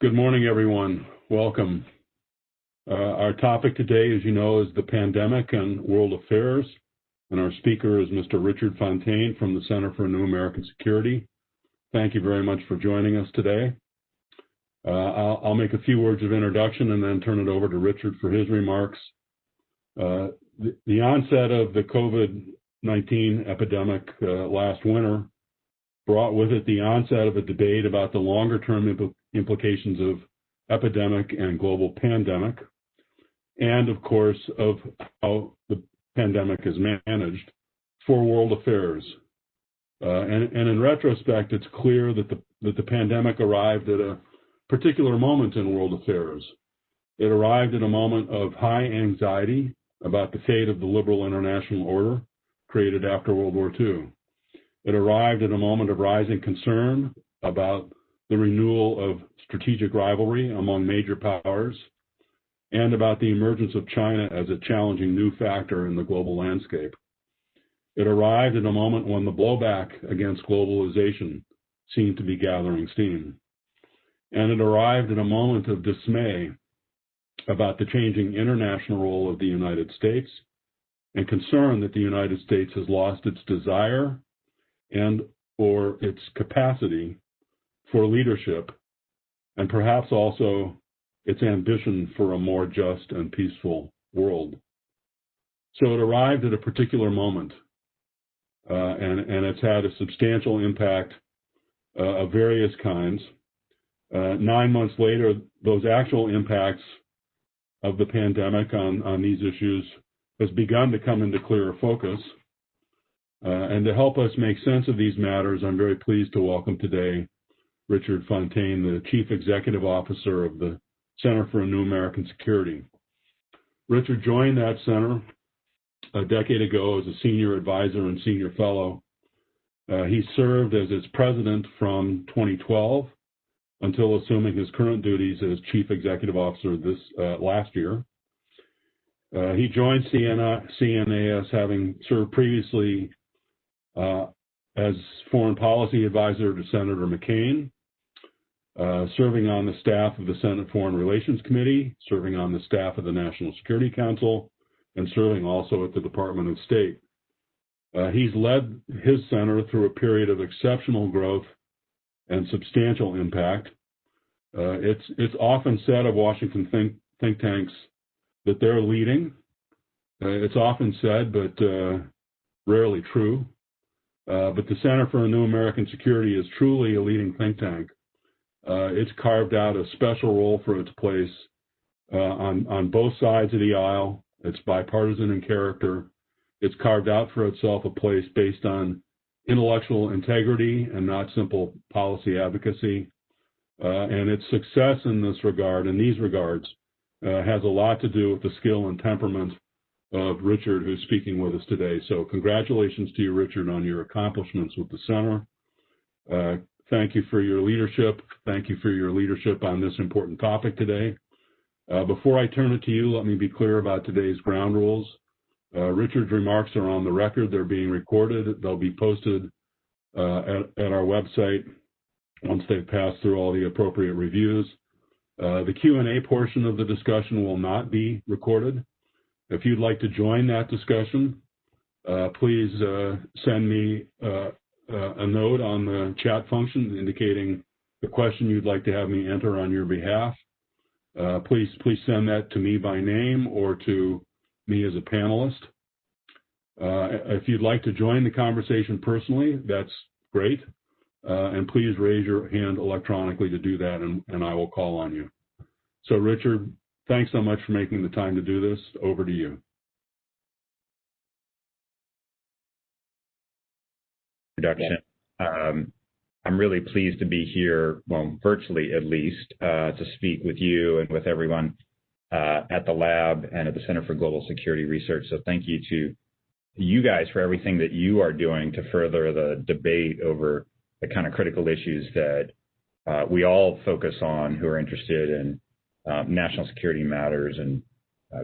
Good morning, everyone. Welcome. Our topic today, as you know, is the pandemic and world affairs. And our speaker is Mr. Richard Fontaine from the Center for New American Security. Thank you very much for joining us today. I'll make a few words of introduction and then turn it over to Richard for his remarks. The onset of the COVID-19 epidemic last winter brought with it the onset of a debate about the longer-term implications of epidemic and global pandemic, and of course of how the pandemic is managed for world affairs. And in retrospect, it's clear that the pandemic arrived at a particular moment in world affairs. It arrived at a moment of high anxiety about the fate of the liberal international order created after World War II. It arrived at a moment of rising concern about the renewal of strategic rivalry among major powers and about the emergence of China as a challenging new factor in the global landscape. It arrived at a moment when the blowback against globalization seemed to be gathering steam. And it arrived at a moment of dismay about the changing international role of the United States and concern that the United States has lost its desire and or its capacity for leadership, and perhaps also its ambition for a more just and peaceful world. So it arrived at a particular moment, and it's had a substantial impact of various kinds. 9 months later, those actual impacts of the pandemic on these issues has begun to come into clearer focus. And to help us make sense of these matters, I'm very pleased to welcome today Richard Fontaine, the Chief Executive Officer of the Center for New American Security. Richard joined that center a decade ago as a senior advisor and senior fellow. He served as its president from 2012 until assuming his current duties as Chief Executive Officer this last year. He joined CNAS having served previously as foreign policy advisor to Senator McCain, serving on the staff of the Senate Foreign Relations Committee, serving on the staff of the National Security Council, and serving also at the Department of State. He's led his center through a period of exceptional growth and substantial impact. It's often said of Washington think tanks that they're leading. It's often said, but rarely true. But the Center for New American Security is truly a leading think tank. It's carved out a special role for its place on both sides of the aisle. It's bipartisan in character. It's carved out for itself a place based on intellectual integrity and not simple policy advocacy. And its success in this regard, in these regards, has a lot to do with the skill and temperament of Richard, who's speaking with us today. So congratulations to you, Richard, on your accomplishments with the center. Thank you for your leadership. Thank you for your leadership on this important topic today. Before I turn it to you, let me be clear about today's ground rules. Richard's remarks are on the record. They're being recorded. They'll be posted at our website once they've passed through all the appropriate reviews. The Q&A portion of the discussion will not be recorded. If you'd like to join that discussion, please send me a note on the chat function indicating the question you'd like to have me enter on your behalf. Please send that to me by name or to me as a panelist. If you'd like to join the conversation personally, that's great. And please raise your hand electronically to do that, and I will call on you. So, Richard, thanks so much for making the time to do this. Over to you. Introduction. I'm really pleased to be here, well, virtually at least, to speak with you and with everyone at the lab and at the Center for Global Security Research. So thank you to you guys for everything that you are doing to further the debate over the kind of critical issues that we all focus on who are interested in national security matters and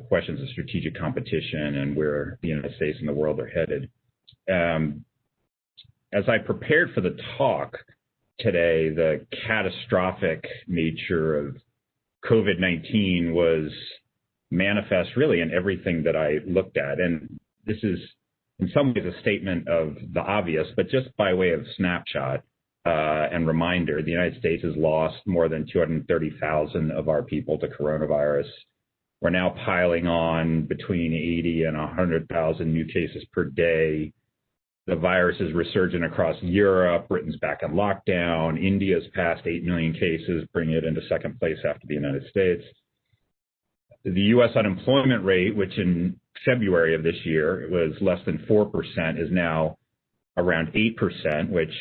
questions of strategic competition and where the United States and the world are headed. As I prepared for the talk, today, the catastrophic nature of COVID-19 was manifest really in everything that I looked at. And this is in some ways a statement of the obvious, but just by way of snapshot and reminder, the United States has lost more than 230,000 of our people to coronavirus. We're now piling on between 80 and 100,000 new cases per day. The virus is resurgent across Europe. Britain's back in lockdown. India's passed 8 million cases, bringing it into second place after the United States. The U.S. unemployment rate, which in February of this year was less than 4%, is now around 8%, which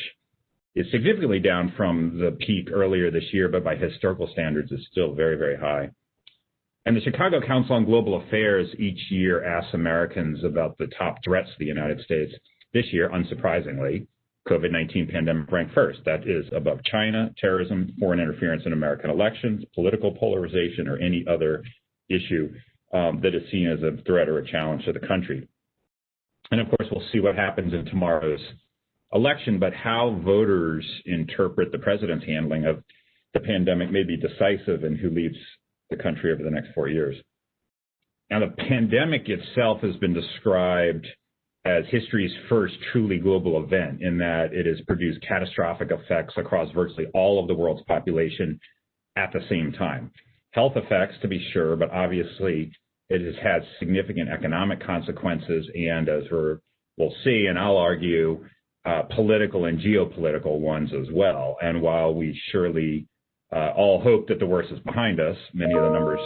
is significantly down from the peak earlier this year, but by historical standards is still very, very high. And the Chicago Council on Global Affairs each year asks Americans about the top threats to the United States. This year, unsurprisingly, COVID-19 pandemic ranked first. That is above China, terrorism, foreign interference in American elections, political polarization, or any other issue that is seen as a threat or a challenge to the country. And of course, we'll see what happens in tomorrow's election, but how voters interpret the president's handling of the pandemic may be decisive in who leads the country over the next 4 years. Now, the pandemic itself has been described as history's first truly global event, in that it has produced catastrophic effects across virtually all of the world's population at the same time. Health effects, to be sure, but obviously it has had significant economic consequences, and as we'll see, and I'll argue, political and geopolitical ones as well. And while we surely all hope that the worst is behind us, many of the numbers,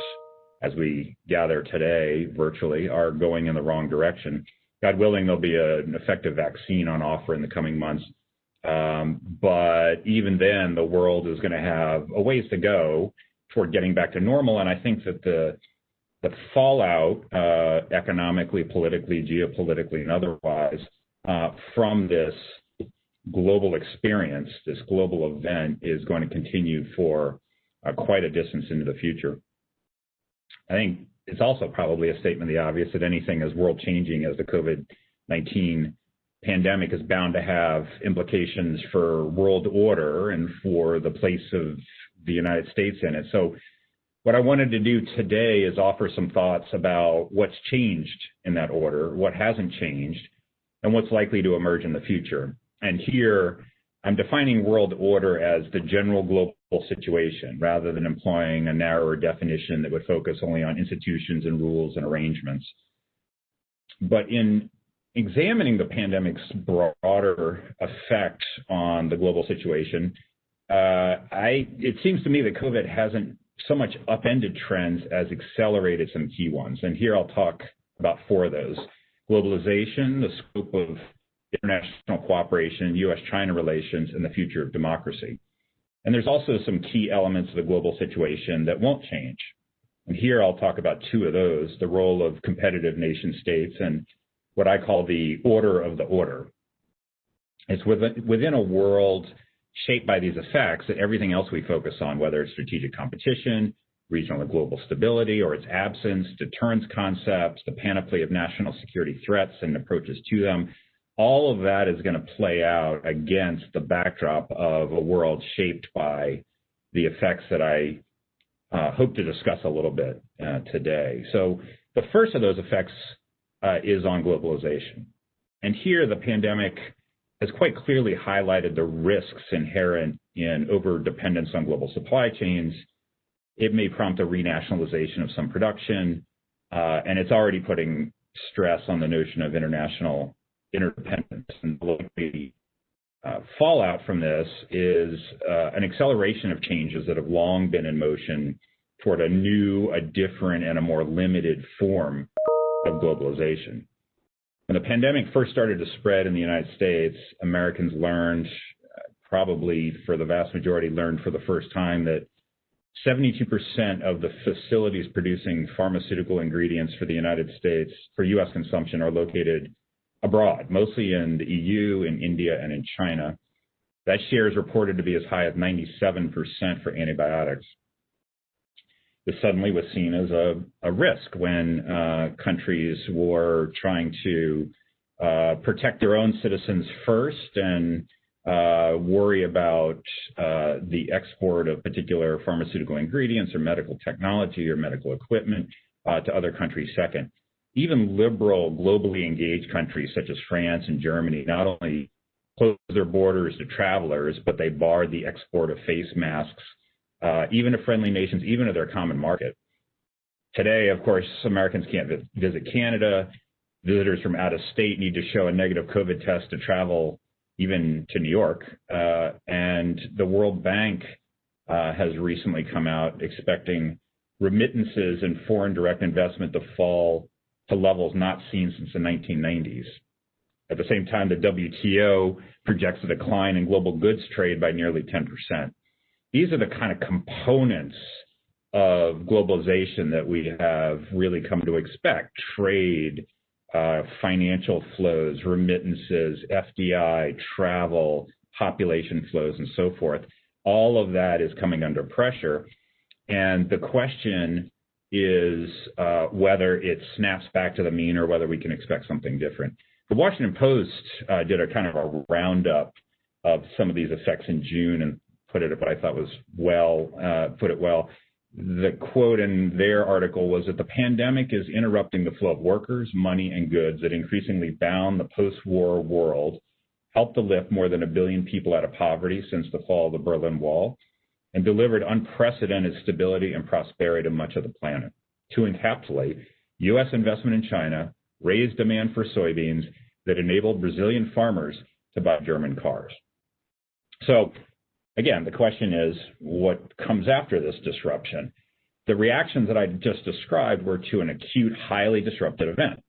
as we gather today virtually, are going in the wrong direction. God willing, there'll be an effective vaccine on offer in the coming months. But even then, the world is going to have a ways to go toward getting back to normal. And I think that the fallout economically, politically, geopolitically, and otherwise from this global experience, this global event, is going to continue for quite a distance into the future. I think it's also probably a statement of the obvious that anything as world-changing as the COVID-19 pandemic is bound to have implications for world order and for the place of the United States in it. So what I wanted to do today is offer some thoughts about what's changed in that order, what hasn't changed, and what's likely to emerge in the future. And here, I'm defining world order as the general global situation, rather than employing a narrower definition that would focus only on institutions and rules and arrangements. But in examining the pandemic's broader effect on the global situation, it seems to me that COVID hasn't so much upended trends as accelerated some key ones. And here I'll talk about 4 of those: globalization, the scope of international cooperation, U.S.-China relations, and the future of democracy. And there's also some key elements of the global situation that won't change. And here I'll talk about 2 of those: the role of competitive nation states and what I call the order of the order. It's within a world shaped by these effects that everything else we focus on, whether it's strategic competition, regional and global stability, or its absence, deterrence concepts, the panoply of national security threats and approaches to them, all of that is going to play out against the backdrop of a world shaped by the effects that I hope to discuss a little bit today. So the first of those effects is on globalization. And here the pandemic has quite clearly highlighted the risks inherent in overdependence on global supply chains. It may prompt a renationalization of some production, and it's already putting stress on the notion of international interdependence. And the likely fallout from this is an acceleration of changes that have long been in motion toward a new, a different, and a more limited form of globalization. When the pandemic first started to spread in the United States, Americans learned, probably for the vast majority, learned for the first time that 72% of the facilities producing pharmaceutical ingredients for the United States, for U.S. consumption, are located abroad, mostly in the EU, in India, and in China. That share is reported to be as high as 97% for antibiotics. This suddenly was seen as a risk when countries were trying to protect their own citizens first and worry about the export of particular pharmaceutical ingredients or medical technology or medical equipment to other countries second. Even liberal, globally engaged countries such as France and Germany not only close their borders to travelers, but they barred the export of face masks, even to friendly nations, even to their common market. Today, of course, Americans can't visit Canada. Visitors from out of state need to show a negative COVID test to travel even to New York. And the World Bank has recently come out expecting remittances and foreign direct investment to fall to levels not seen since the 1990s. At the same time, the WTO projects a decline in global goods trade by nearly 10%. These are the kind of components of globalization that we have really come to expect: trade, financial flows, remittances, FDI, travel, population flows, and so forth. All of that is coming under pressure. And the question is whether it snaps back to the mean or whether we can expect something different. The Washington Post did a kind of a roundup of some of these effects in June and put it what I thought was put it well. The quote in their article was that the pandemic is interrupting the flow of workers, money, and goods that increasingly bound the post-war world, helped to lift more than 1 billion people out of poverty since the fall of the Berlin Wall, and delivered unprecedented stability and prosperity to much of the planet. To encapsulate, U.S. investment in China raised demand for soybeans that enabled Brazilian farmers to buy German cars. So, again, the question is, what comes after this disruption? The reactions that I just described were to an acute, highly disruptive event.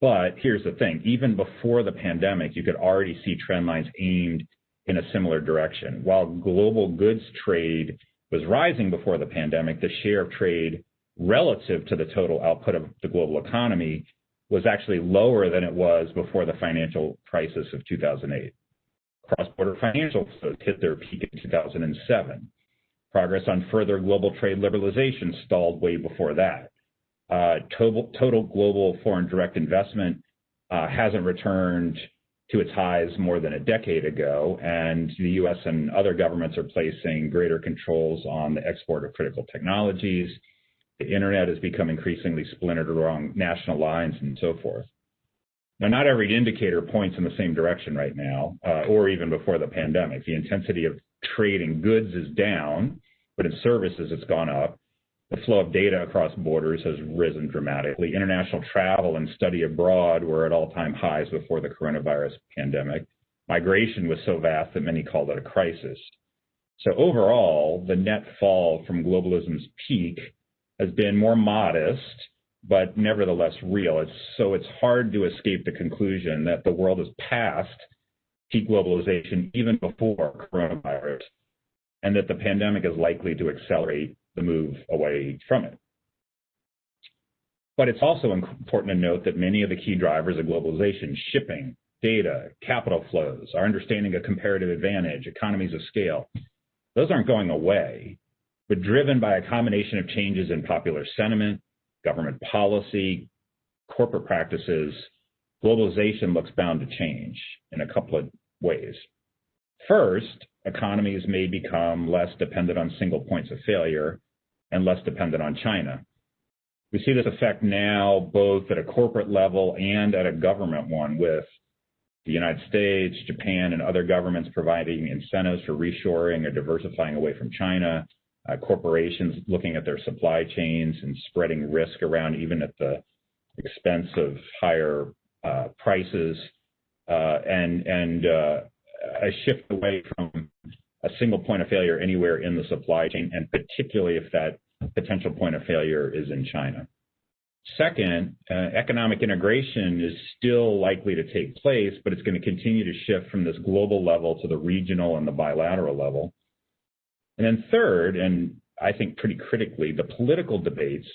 But here's the thing, even before the pandemic, you could already see trend lines aimed in a similar direction. While global goods trade was rising before the pandemic, the share of trade relative to the total output of the global economy was actually lower than it was before the financial crisis of 2008. Cross-border financial flows hit their peak in 2007. Progress on further global trade liberalization stalled way before that. Total global foreign direct investment hasn't returned to its highs more than a decade ago, and the U.S. and other governments are placing greater controls on the export of critical technologies. The internet has become increasingly splintered along national lines and so forth. Now, not every indicator points in the same direction right now, or even before the pandemic. The intensity of trade in goods is down, but in services it's gone up. The flow of data across borders has risen dramatically. International travel and study abroad were at all-time highs before the coronavirus pandemic. Migration was so vast that many called it a crisis. So overall, the net fall from globalism's peak has been more modest, but nevertheless real. It's hard to escape the conclusion that the world is past peak globalization even before coronavirus, and that the pandemic is likely to accelerate the move away from it. But it's also important to note that many of the key drivers of globalization, shipping, data, capital flows, our understanding of comparative advantage, economies of scale, those aren't going away, but driven by a combination of changes in popular sentiment, government policy, corporate practices, globalization looks bound to change in a couple of ways. First, economies may become less dependent on single points of failure and less dependent on China. We see this effect now both at a corporate level and at a government one, with the United States, Japan, and other governments providing incentives for reshoring or diversifying away from China, corporations looking at their supply chains and spreading risk around even at the expense of higher prices, and a shift away from a single point of failure anywhere in the supply chain, and particularly if that potential point of failure is in China. Second, economic integration is still likely to take place, but it's going to continue to shift from this global level to the regional and the bilateral level. And then third, and I think pretty critically, the political debates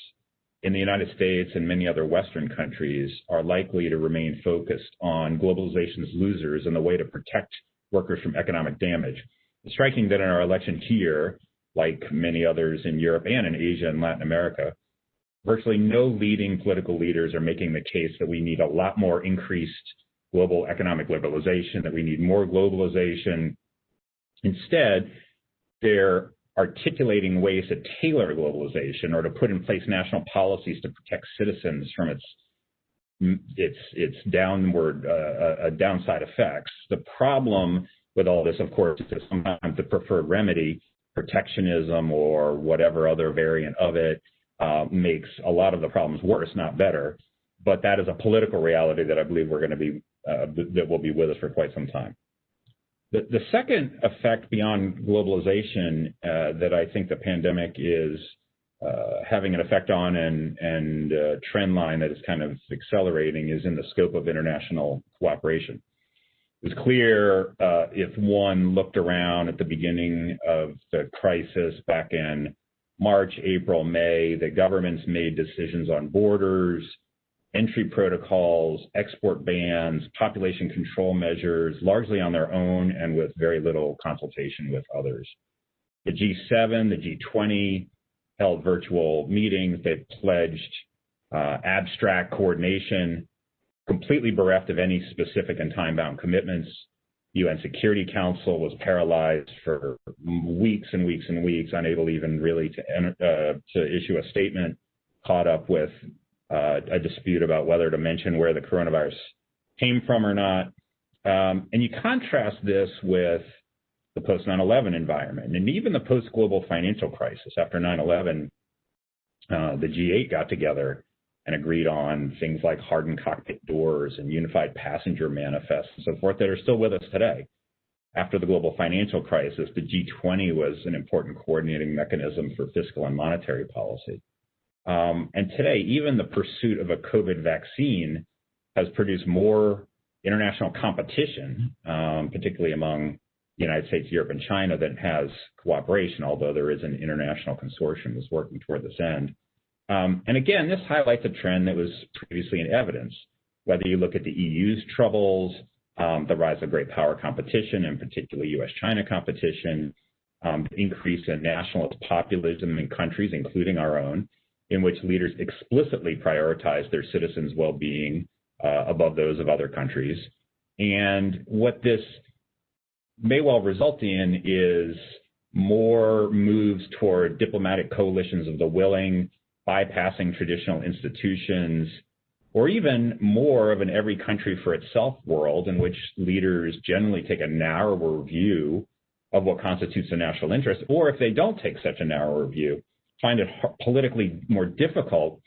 in the United States and many other Western countries are likely to remain focused on globalization's losers and the way to protect workers from economic damage. It's striking that in our election here, like many others in Europe and in Asia and Latin America, virtually no leading political leaders are making the case that we need a lot more increased global economic liberalization, that we need more globalization. Instead, they're articulating ways to tailor globalization or to put in place national policies to protect citizens from its downside effects. The problem with all this, of course, is that sometimes the preferred remedy, protectionism or whatever other variant of it, makes a lot of the problems worse, not better. But that is a political reality that I believe we're going to be that will be with us for quite some time. The second effect beyond globalization that I think the pandemic is having an effect on and trend line that is kind of accelerating is in the scope of international cooperation. It was clear if one looked around at the beginning of the crisis back in March, April, May, that governments made decisions on borders, entry protocols, export bans, population control measures, largely on their own and with very little consultation with others. The G7, the G20 held virtual meetings. They pledged abstract coordination, completely bereft of any specific and time-bound commitments. The UN Security Council was paralyzed for weeks and weeks and weeks, unable even really to issue a statement, caught up with a dispute about whether to mention where the coronavirus came from or not. And you contrast this with the post-9/11 environment and even the post-global financial crisis. After 9/11, the G8 got together and agreed on things like hardened cockpit doors and unified passenger manifests and so forth that are still with us today. After the global financial crisis, the G20 was an important coordinating mechanism for fiscal and monetary policy. And today, even the pursuit of a COVID vaccine has produced more international competition, particularly among the United States, Europe, and China, that has cooperation, although there is an international consortium that's working toward this end. And again, this highlights a trend that was previously in evidence. Whether you look at the EU's troubles, the rise of great power competition, and particularly U.S.-China competition, the increase in nationalist populism in countries, including our own, in which leaders explicitly prioritize their citizens' well-being above those of other countries. And what this may well result in is more moves toward diplomatic coalitions of the willing, bypassing traditional institutions, or even more of an every country for itself world in which leaders generally take a narrower view of what constitutes a national interest, or if they don't take such a narrower view, find it politically more difficult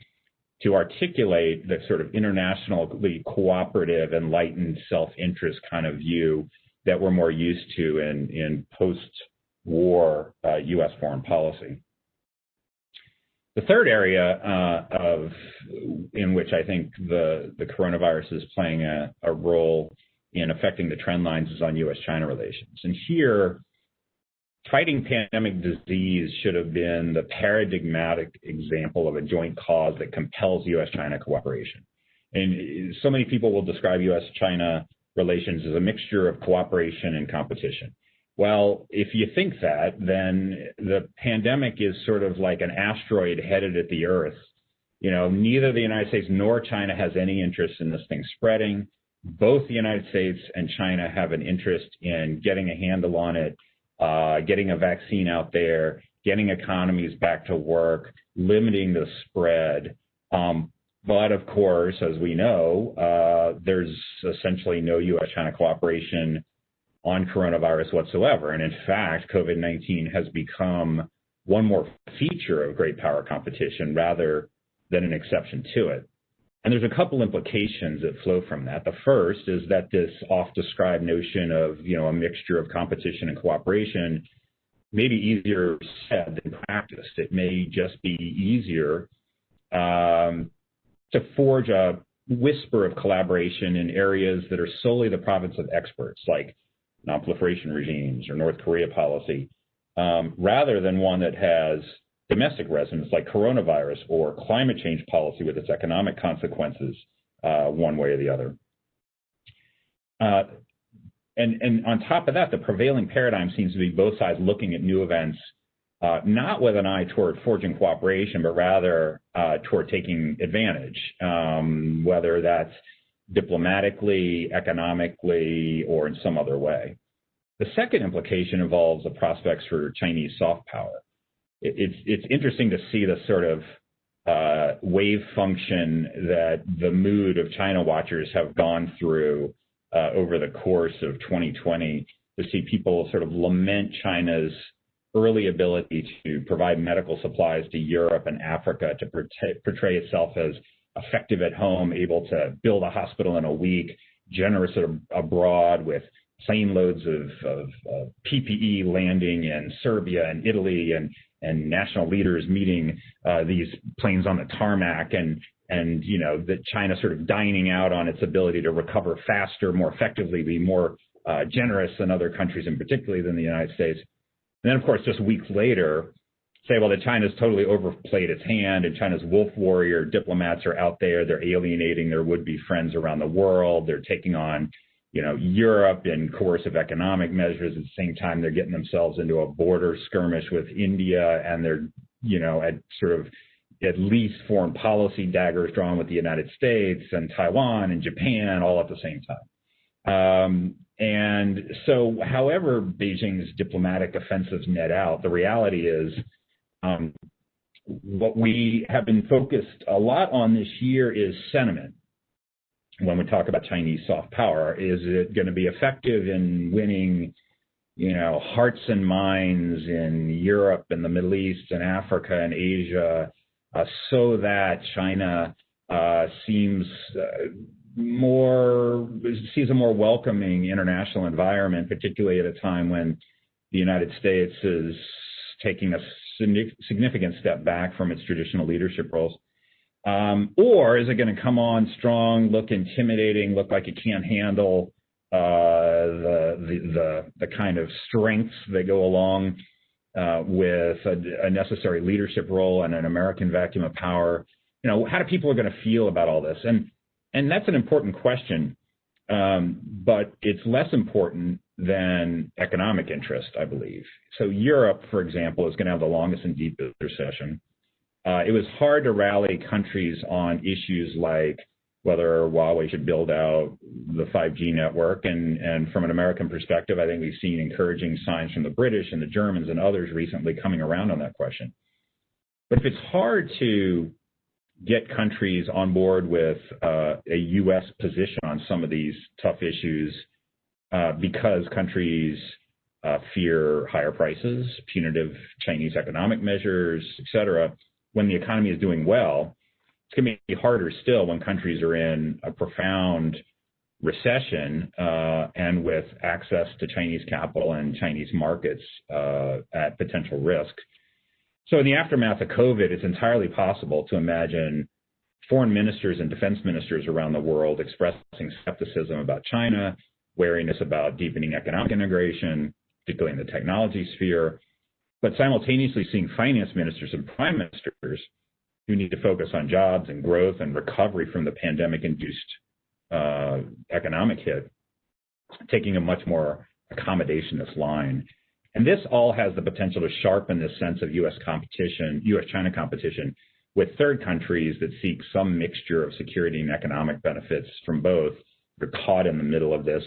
to articulate the sort of internationally cooperative, enlightened self-interest kind of view that we're more used to in post-war U.S. foreign policy. The third area in which I think the coronavirus is playing a role in affecting the trend lines is on U.S.-China relations. And here, fighting pandemic disease should have been the paradigmatic example of a joint cause that compels U.S.-China cooperation. And so many people will describe U.S.-China relations as a mixture of cooperation and competition. Well, if you think that, then the pandemic is sort of like an asteroid headed at the Earth. You know, neither the United States nor China has any interest in this thing spreading. Both the United States and China have an interest in getting a handle on it, getting a vaccine out there, getting economies back to work, limiting the spread. But of course, as we know, there's essentially no U.S.-China cooperation on coronavirus whatsoever. And in fact, COVID-19 has become one more feature of great power competition rather than an exception to it. And there's a couple implications that flow from that. The first is that this oft-described notion of, a mixture of competition and cooperation may be easier said than practiced. It may just be easier to forge a whisper of collaboration in areas that are solely the province of experts, like non-proliferation regimes or North Korea policy, rather than one that has domestic resonance like coronavirus or climate change policy with its economic consequences, one way or the other. And on top of that, the prevailing paradigm seems to be both sides looking at new events, not with an eye toward forging cooperation, but rather toward taking advantage, whether that's diplomatically, economically, or in some other way. The second implication involves the prospects for Chinese soft power. It's interesting to see the sort of wave function that the mood of China watchers have gone through over the course of 2020, to see people sort of lament China's early ability to provide medical supplies to Europe and Africa, to portray itself as effective at home, able to build a hospital in a week, generous abroad, with plane loads of PPE landing in Serbia and Italy, and national leaders meeting these planes on the tarmac, and that China sort of dining out on its ability to recover faster, more effectively, be more generous than other countries, and particularly than the United States. And then, of course, just weeks later, say, well, that China's totally overplayed its hand, and China's wolf warrior diplomats are out there. They're alienating their would-be friends around the world. They're taking on, Europe in coercive economic measures. At the same time, they're getting themselves into a border skirmish with India, and they're, at least foreign policy daggers drawn with the United States and Taiwan and Japan all at the same time. And so however Beijing's diplomatic offensives net out, the reality is what we have been focused a lot on this year is sentiment. When we talk about Chinese soft power, is it going to be effective in winning, hearts and minds in Europe and the Middle East and Africa and Asia, so that China sees a more welcoming international environment, particularly at a time when the United States is taking a significant step back from its traditional leadership roles? Or is it going to come on strong, look intimidating, look like it can't handle the kind of strengths that go along with a necessary leadership role and an American vacuum of power? How do people are going to feel about all this? And that's an important question, but it's less important than economic interest, I believe. So Europe, for example, is going to have the longest and deepest recession. It was hard to rally countries on issues like whether Huawei should build out the 5G network. And from an American perspective, I think we've seen encouraging signs from the British and the Germans and others recently coming around on that question. But if it's hard to get countries on board with a U.S. position on some of these tough issues because countries fear higher prices, punitive Chinese economic measures, et cetera, when the economy is doing well, it's going to be harder still when countries are in a profound recession and with access to Chinese capital and Chinese markets at potential risk. So in the aftermath of COVID, it's entirely possible to imagine foreign ministers and defense ministers around the world expressing skepticism about China, wariness about deepening economic integration, particularly in the technology sphere, but simultaneously seeing finance ministers and prime ministers who need to focus on jobs and growth and recovery from the pandemic-induced economic hit, taking a much more accommodationist line. And this all has the potential to sharpen this sense of U.S.-China competition with third countries that seek some mixture of security and economic benefits from both. They're caught in the middle of this,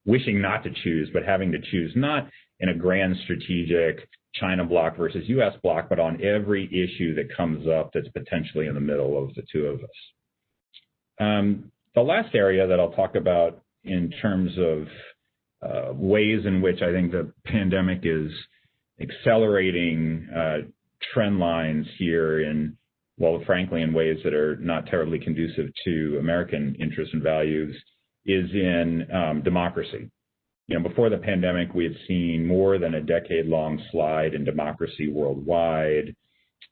wishing not to choose, but having to choose not in a grand strategic China bloc versus U.S. bloc, but on every issue that comes up that's potentially in the middle of the two of us. The last area that I'll talk about in terms of ways in which I think the pandemic is accelerating trend lines here frankly, in ways that are not terribly conducive to American interests and values, is in democracy. Before the pandemic, we had seen more than a decade-long slide in democracy worldwide.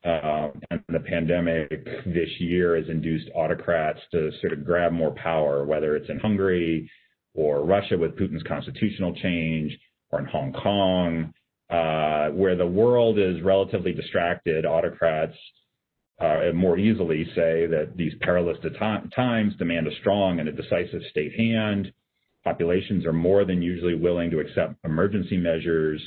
And the pandemic this year has induced autocrats to sort of grab more power, whether it's in Hungary or Russia with Putin's constitutional change, or in Hong Kong, where the world is relatively distracted. Autocrats more easily say that these perilous times demand a strong and a decisive state hand. Populations are more than usually willing to accept emergency measures.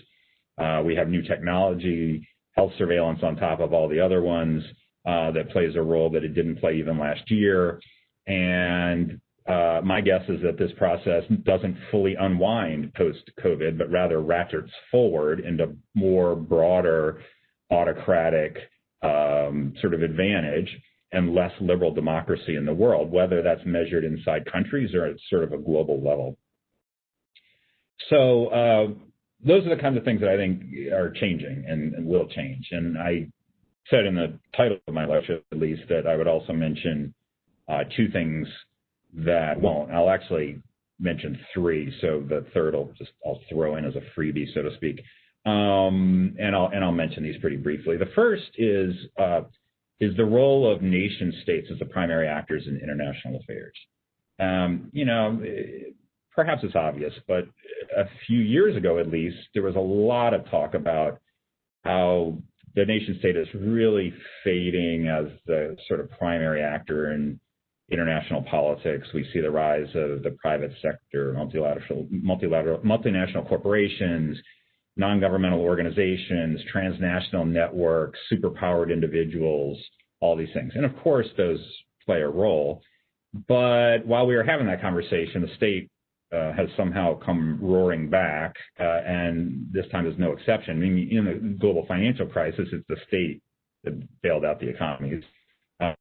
We have new technology, health surveillance on top of all the other ones that plays a role that it didn't play even last year. And My guess is that this process doesn't fully unwind post-COVID, but rather ratchets forward into more broader autocratic sort of advantage and less liberal democracy in the world, whether that's measured inside countries or at sort of a global level. So those are the kinds of things that I think are changing and will change. And I said in the title of my lecture, at least, that I would also mention two things that won't. I'll actually mention three, so the third I'll throw in as a freebie, so to speak. And I'll mention these pretty briefly. The first is the role of nation states as the primary actors in international affairs. Perhaps it's obvious, but a few years ago, at least, there was a lot of talk about how the nation state is really fading as the sort of primary actor in international politics. We see the rise of the private sector, multinational corporations, non-governmental organizations, transnational networks, superpowered individuals, all these things. And of course, those play a role. But while we were having that conversation, the state has somehow come roaring back, and this time is no exception. I mean, in the global financial crisis, it's the state that bailed out the economies.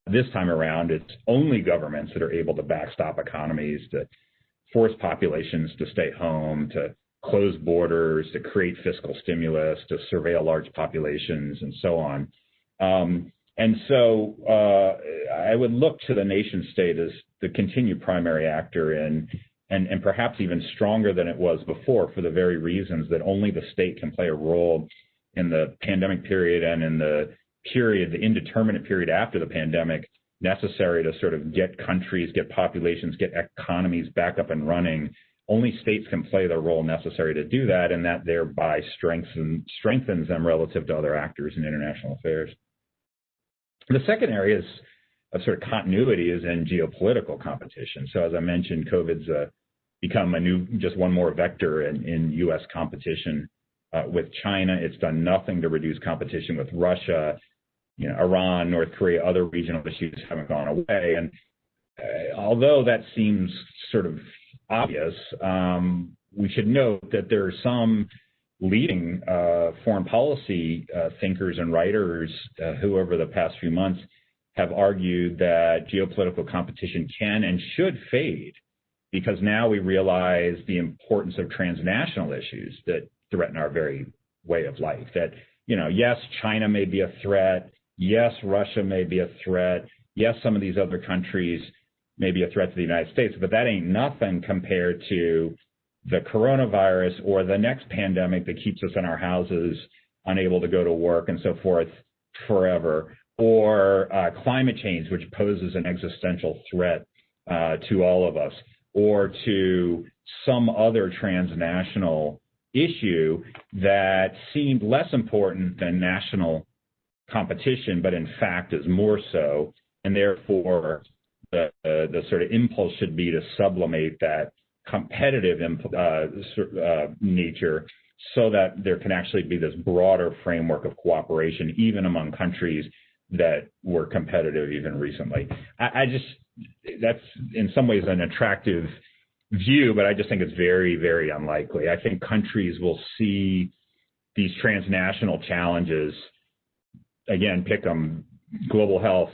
This time around, it's only governments that are able to backstop economies, to force populations to stay home, to close borders, to create fiscal stimulus, to surveil large populations, and so on. And so I would look to the nation state as the continued primary actor and perhaps even stronger than it was before, for the very reasons that only the state can play a role in the pandemic period and in the indeterminate period after the pandemic, necessary to sort of get countries, get populations, get economies back up and running. Only states can play the role necessary to do that, and that thereby strengthens them relative to other actors in international affairs. The second area of sort of continuity is in geopolitical competition. So as I mentioned, COVID's become just one more vector in U.S. competition with China. It's done nothing to reduce competition with Russia. Iran, North Korea, other regional issues haven't gone away. And although that seems sort of obvious, we should note that there are some leading foreign policy thinkers and writers who over the past few months have argued that geopolitical competition can and should fade, because now we realize the importance of transnational issues that threaten our very way of life. That, yes, China may be a threat. Yes, Russia may be a threat. Yes, some of these other countries may be a threat to the United States, but that ain't nothing compared to the coronavirus or the next pandemic that keeps us in our houses, unable to go to work and so forth forever, or climate change, which poses an existential threat to all of us, or to some other transnational issue that seemed less important than national competition, but in fact is more so, and therefore the sort of impulse should be to sublimate that competitive nature, so that there can actually be this broader framework of cooperation, even among countries that were competitive even recently. That's in some ways an attractive view, but I just think it's very, very unlikely. I think countries will see these transnational challenges, again, pick them, global health,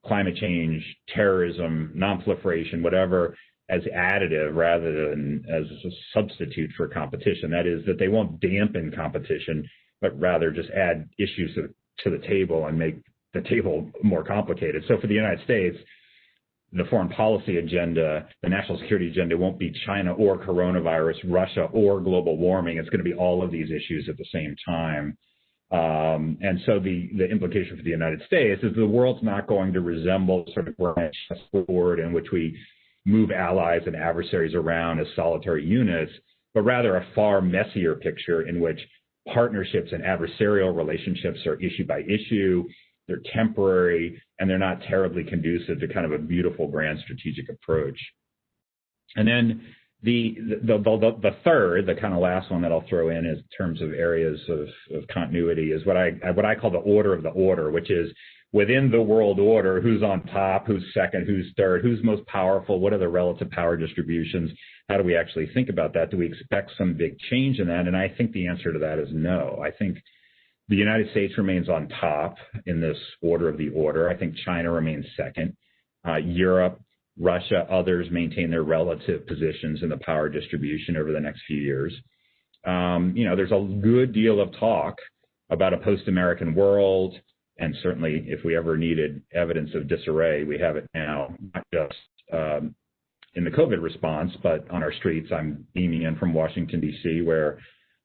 climate change, terrorism, non-proliferation, whatever, as additive rather than as a substitute for competition. That is, that they won't dampen competition, but rather just add issues to the table and make the table more complicated. So for the United States, the foreign policy agenda, the national security agenda won't be China or coronavirus, Russia or global warming. It's going to be all of these issues at the same time. And so the implication for the United States is the world's not going to resemble sort of a chessboard in which we move allies and adversaries around as solitary units, but rather a far messier picture in which partnerships and adversarial relationships are issue by issue, they're temporary, and they're not terribly conducive to kind of a beautiful grand strategic approach. And then The third, the kind of last one that I'll throw in is in terms of areas of continuity is what I call the order of the order, which is within the world order, who's on top, who's second, who's third, who's most powerful, what are the relative power distributions, how do we actually think about that? Do we expect some big change in that? And I think the answer to that is no. I think the United States remains on top in this order of the order. I think China remains second. Europe, Russia, others maintain their relative positions in the power distribution over the next few years. There's a good deal of talk about a post-American world, and certainly if we ever needed evidence of disarray, we have it now, not just in the COVID response, but on our streets. I'm beaming in from Washington, D.C., where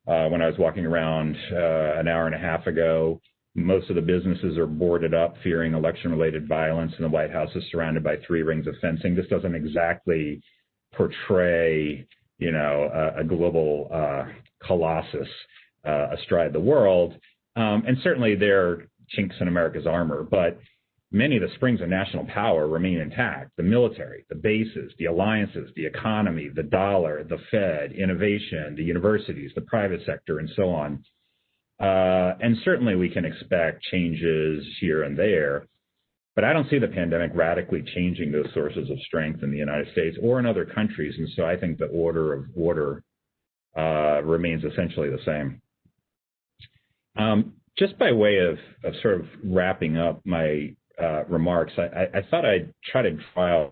when I was walking around an hour and a half ago, most of the businesses are boarded up, fearing election-related violence, and the White House is surrounded by 3 rings of fencing. This doesn't exactly portray, a global colossus astride the world. And certainly there are chinks in America's armor, but many of the springs of national power remain intact. The military, the bases, the alliances, the economy, the dollar, the Fed, innovation, the universities, the private sector, and so on. And certainly we can expect changes here and there, but I don't see the pandemic radically changing those sources of strength in the United States or in other countries. And so I think the order of order remains essentially the same. Just by way of sort of wrapping up my remarks, I thought I'd try to draw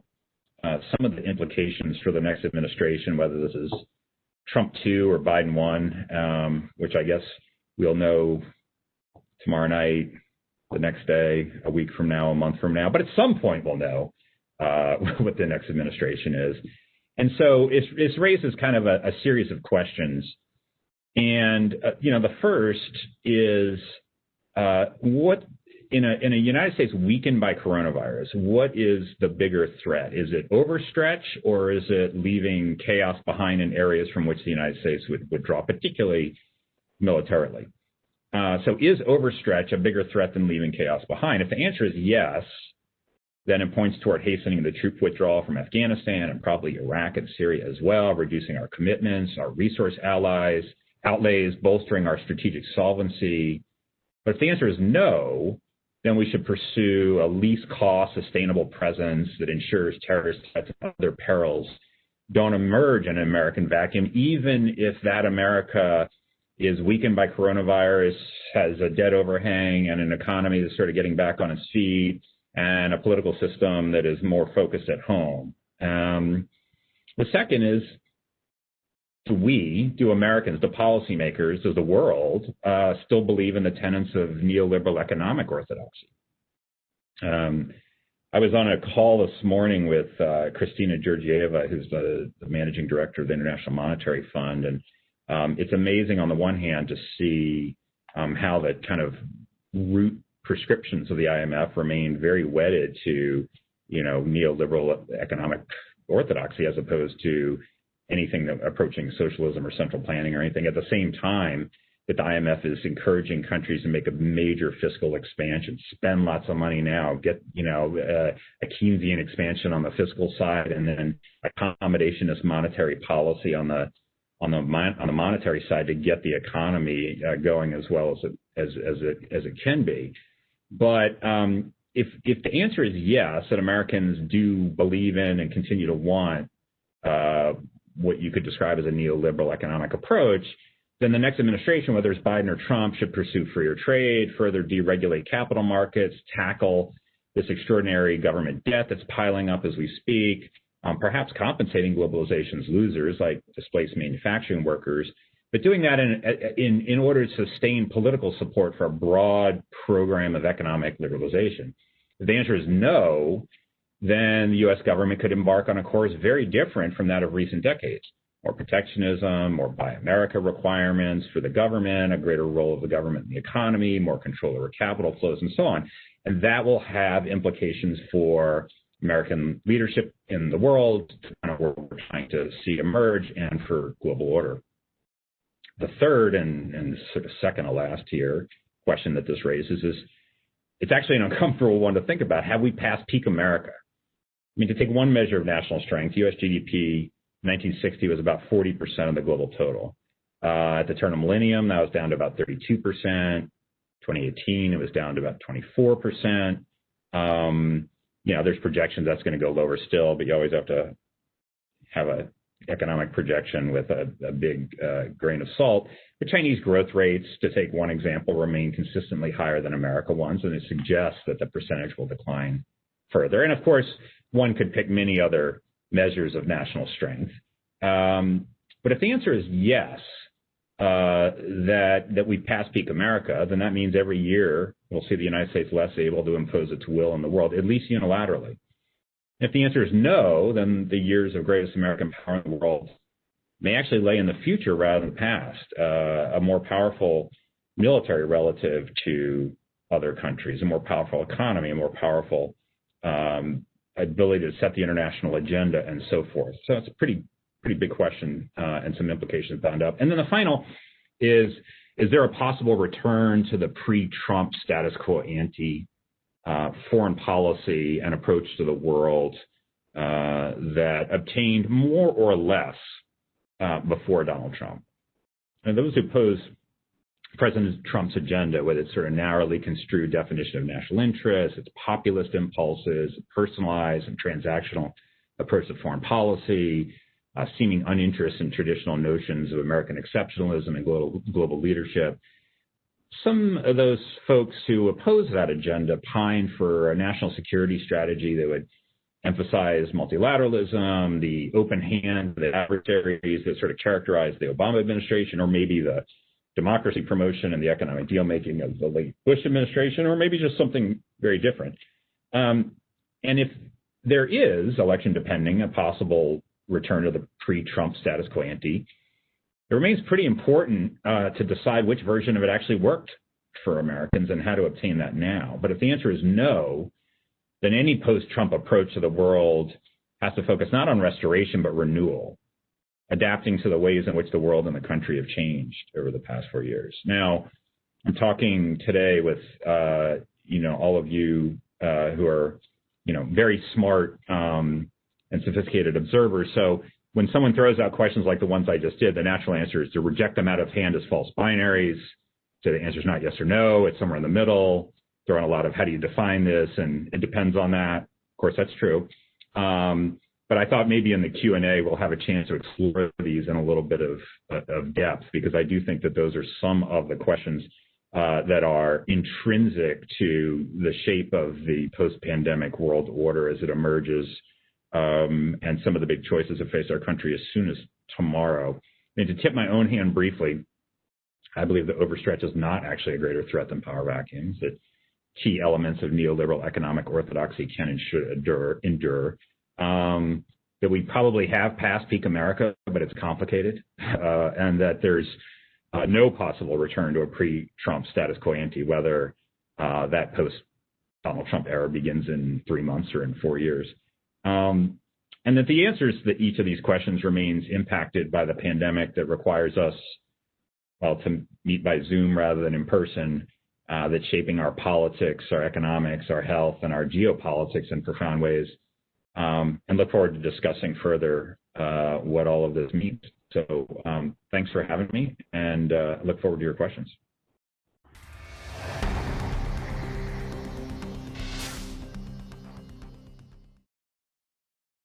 some of the implications for the next administration, whether this is Trump 2 or Biden 1, which I guess we'll know tomorrow night, the next day, a week from now, a month from now. But at some point, we'll know what the next administration is. And so it raises kind of a series of questions. And, the first is what in a United States weakened by coronavirus, what is the bigger threat? Is it overstretch, or is it leaving chaos behind in areas from which the United States would withdraw, particularly militarily? So is overstretch a bigger threat than leaving chaos behind? If the answer is yes, then it points toward hastening the troop withdrawal from Afghanistan and probably Iraq and Syria as well, reducing our commitments, our resource outlays, bolstering our strategic solvency. But if the answer is no, then we should pursue a least cost, sustainable presence that ensures terrorist threats and other perils don't emerge in an American vacuum, even if that America is weakened by coronavirus, has a debt overhang and an economy that's sort of getting back on its feet, and a political system that is more focused at home. The second is, do Americans, the policymakers, does the world still believe in the tenets of neoliberal economic orthodoxy? I was on a call this morning with Christina Georgieva, who's the managing director of the International Monetary Fund, and it's amazing on the one hand to see how the kind of root prescriptions of the IMF remain very wedded to, neoliberal economic orthodoxy as opposed to anything approaching socialism or central planning or anything. At the same time, that the IMF is encouraging countries to make a major fiscal expansion, spend lots of money now, get a Keynesian expansion on the fiscal side, and then accommodationist monetary policy on the monetary side to get the economy going as well as it can be. But if the answer is yes, that Americans do believe in and continue to want what you could describe as a neoliberal economic approach, then the next administration, whether it's Biden or Trump, should pursue freer trade, further deregulate capital markets, tackle this extraordinary government debt that's piling up as we speak, perhaps compensating globalization's losers like displaced manufacturing workers, but doing that in order to sustain political support for a broad program of economic liberalization. If the answer is no, then the U.S. government could embark on a course very different from that of recent decades. More protectionism, more Buy America requirements for the government, a greater role of the government in the economy, more control over capital flows, and so on. And that will have implications for American leadership in the world, kind of what we're trying to see emerge, and for global order. The third and sort of second to last here question that this raises is, it's actually an uncomfortable one to think about. Have we passed peak America? I mean, to take one measure of national strength, U.S. GDP 1960 was about 40% of the global total. At the turn of millennium, that was down to about 32%. 2018, it was down to about 24%. There's projections that's going to go lower still, but you always have to have an economic projection with a big grain of salt. The Chinese growth rates, to take one example, remain consistently higher than America ones, and it suggests that the percentage will decline further. And of course, one could pick many other measures of national strength. But if the answer is yes, that we pass peak America, then that means every year we'll see the United States less able to impose its will on the world, at least unilaterally. If the answer is no, then the years of greatest American power in the world may actually lay in the future rather than the past, a more powerful military relative to other countries, a more powerful economy, a more powerful ability to set the international agenda, and so forth. So it's a pretty big question and some implications bound up. And then the final is there a possible return to the pre-Trump status quo ante foreign policy and approach to the world that obtained more or less before Donald Trump? And those who oppose President Trump's agenda with its sort of narrowly construed definition of national interest, its populist impulses, personalized and transactional approach to foreign policy, seeming uninterest in traditional notions of American exceptionalism and global leadership. Some of those folks who oppose that agenda pine for a national security strategy that would emphasize multilateralism, the open hand of the adversaries that sort of characterize the Obama administration, or maybe the democracy promotion and the economic deal-making of the late Bush administration, or maybe just something very different. And if there is, election depending, a possible return to the pre-Trump status quo ante, it remains pretty important to decide which version of it actually worked for Americans and how to obtain that now. But if the answer is no, then any post-Trump approach to the world has to focus not on restoration, but renewal, adapting to the ways in which the world and the country have changed over the past 4 years. Now, I'm talking today with, all of you who are, very smart and sophisticated observers. So when someone throws out questions like the ones I just did, the natural answer is to reject them out of hand as false binaries. So the answer is not yes or no. It's somewhere in the middle. Throw in a lot of how do you define this, and it depends on that. Of course, that's true. But I thought maybe in the Q&A we'll have a chance to explore these in a little bit of depth, because I do think that those are some of the questions that are intrinsic to the shape of the post-pandemic world order as it emerges, and some of the big choices that face our country as soon as tomorrow. And to tip my own hand briefly, I believe that overstretch is not actually a greater threat than power vacuums, that key elements of neoliberal economic orthodoxy can and should endure. That we probably have passed peak America, but it's complicated, and that there's no possible return to a pre-Trump status quo ante, whether that post-Donald Trump era begins in 3 months or in 4 years. And that the answers to each of these questions remains impacted by the pandemic that requires us, to meet by Zoom rather than in person, that's shaping our politics, our economics, our health, and our geopolitics in profound ways. And look forward to discussing further what all of this means. So thanks for having me, and look forward to your questions.